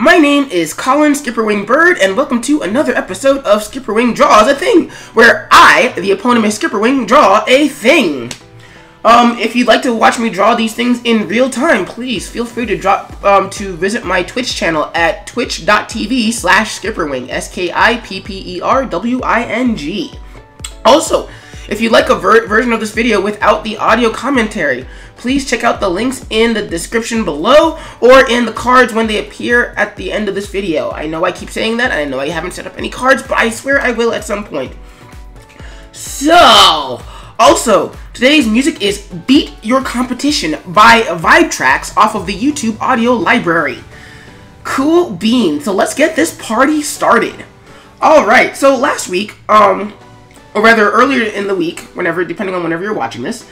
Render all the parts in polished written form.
My name is Colin SkipperWing Bird, and welcome to another episode of SkipperWing Draws a Thing, where I, the opponent of SkipperWing, draw a thing. If you'd like to watch me draw these things in real time, please feel free to visit my Twitch channel at twitch.tv/SkipperWing, SkipperWing. Also, if you'd like a version of this video without the audio commentary, please check out the links in the description below or in the cards when they appear at the end of this video. I know I keep saying that, and I know I haven't set up any cards, but I swear I will at some point. So, also, today's music is Beat Your Competition by Vibe Tracks off of the YouTube audio library. Cool beans. So let's get this party started. Alright, so last week, or rather earlier in the week, depending on whenever you're watching this,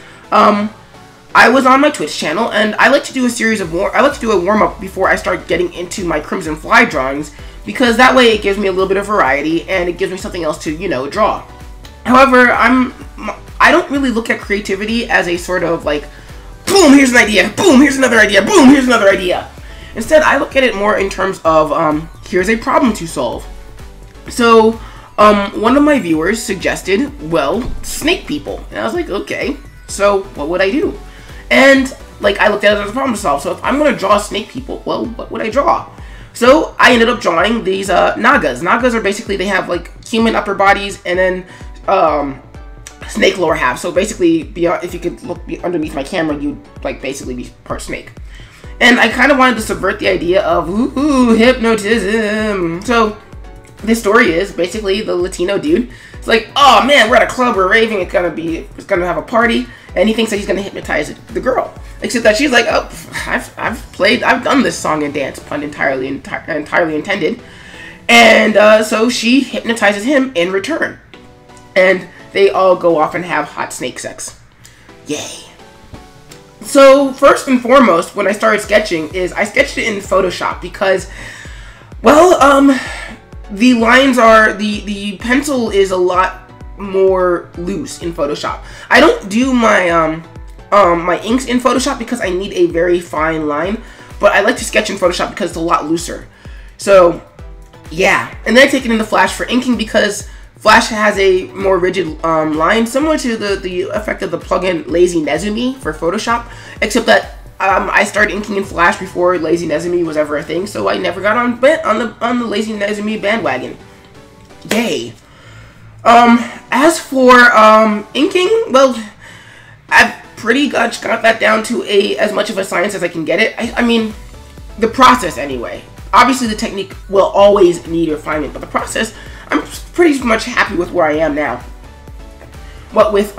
I was on my Twitch channel, and I like to do a warm-up before I start getting into my Crimson Fly drawings, because that way it gives me a little bit of variety, and it gives me something else to, draw. However, I don't really look at creativity as a sort of like, boom, here's an idea, boom, here's another idea, boom, here's another idea. Instead, I look at it more in terms of, here's a problem to solve. So, one of my viewers suggested, well, snake people. And I was like, okay, so what would I do? And, I looked at it as a problem to solve. So if I'm going to draw snake people, well, what would I draw? So I ended up drawing these Nagas. Nagas are basically, they have, human upper bodies and then snake lower half. So basically, if you could look underneath my camera, you'd, basically be part snake. And I kind of wanted to subvert the idea of, ooh, hypnotism. So this story is basically the Latino dude. It's like, oh man, we're at a club, we're raving, it's gonna have a party, and he thinks that he's gonna hypnotize the girl. Except that she's like, oh, I've done this song and dance, pun entirely intended. And so she hypnotizes him in return. And they all go off and have hot snake sex. Yay. So first and foremost, when I started sketching, I sketched it in Photoshop because, well, the lines are, the pencil is a lot more loose in Photoshop. I don't do my my inks in Photoshop because I need a very fine line, but I like to sketch in Photoshop because it's a lot looser. So yeah, and then I take it into Flash for inking because Flash has a more rigid line, similar to the effect of the plugin Lazy Nezumi for Photoshop, except that I started inking in Flash before Lazy Nezumi was ever a thing, so I never got on the Lazy Nezumi bandwagon. Yay. As for inking, well, I've pretty much got that down to as much of a science as I can get it. I mean, the process anyway. Obviously, the technique will always need refinement, but the process, I'm pretty much happy with where I am now. What with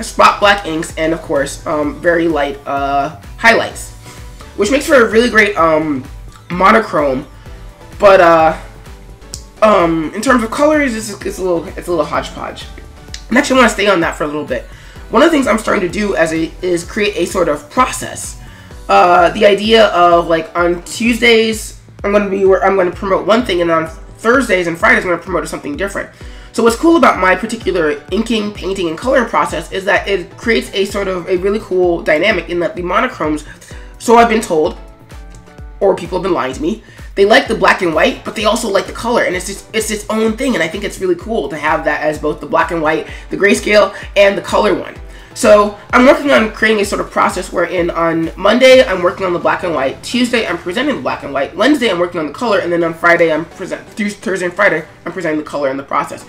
spot black inks and of course very light highlights, which makes for a really great monochrome. But in terms of colors, it's a little hodgepodge. And actually, I want to stay on that for a little bit. One of the things I'm starting to do is create a sort of process. The idea of on Tuesdays I'm going to promote one thing, and on Thursdays and Fridays I'm going to promote something different. So what's cool about my particular inking, painting, and coloring process is that it creates a sort of a really cool dynamic in that the monochromes, so I've been told, or people have been lying to me, they like the black and white, but they also like the color, and it's its own thing, and I think it's really cool to have that as both the black and white, the grayscale, and the color one. So I'm working on creating a sort of process wherein on Monday I'm working on the black and white, Tuesday I'm presenting the black and white, Wednesday I'm working on the color, and then on Friday Thursday and Friday I'm presenting the color and the process.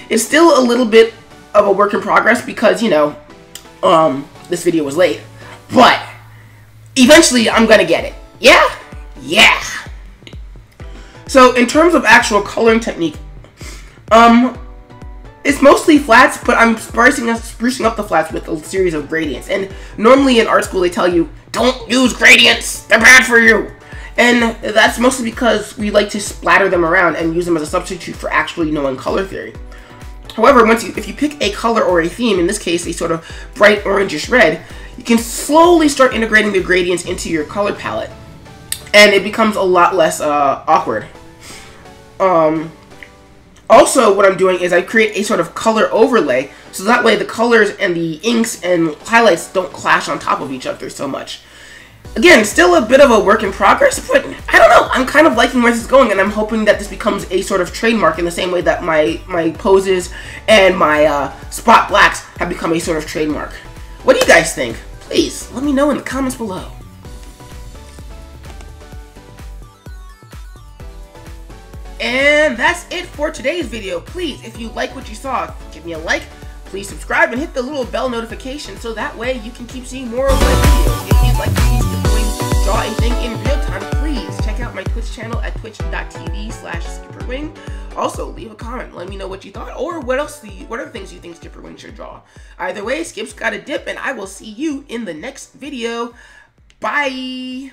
It's still a little bit of a work in progress because, this video was late, but eventually I'm gonna get it. Yeah? Yeah. So in terms of actual coloring technique, it's mostly flats, but I'm sprucing up the flats with a series of gradients. And normally in art school they tell you, don't use gradients, they're bad for you. And that's mostly because we like to splatter them around and use them as a substitute for actually knowing color theory. However, if you pick a color or a theme, in this case a sort of bright orangish red, you can slowly start integrating the gradients into your color palette. And it becomes a lot less awkward. Also, what I'm doing is I create a sort of color overlay, so that way the colors and the inks and highlights don't clash on top of each other so much. Again, still a bit of a work in progress, but I don't know. I'm kind of liking where this is going, and I'm hoping that this becomes a sort of trademark in the same way that my poses and my spot blacks have become a sort of trademark. What do you guys think? Please, let me know in the comments below. And that's it for today's video. Please, if you like what you saw, give me a like. Please subscribe and hit the little bell notification so that way you can keep seeing more of my videos. If you'd like to see SkipperWing draw a thing in real time, please check out my Twitch channel at twitch.tv/SkipperWing. Also, leave a comment. Let me know what you thought, or what are things you think SkipperWing should draw. Either way, Skip's got a dip, and I will see you in the next video. Bye!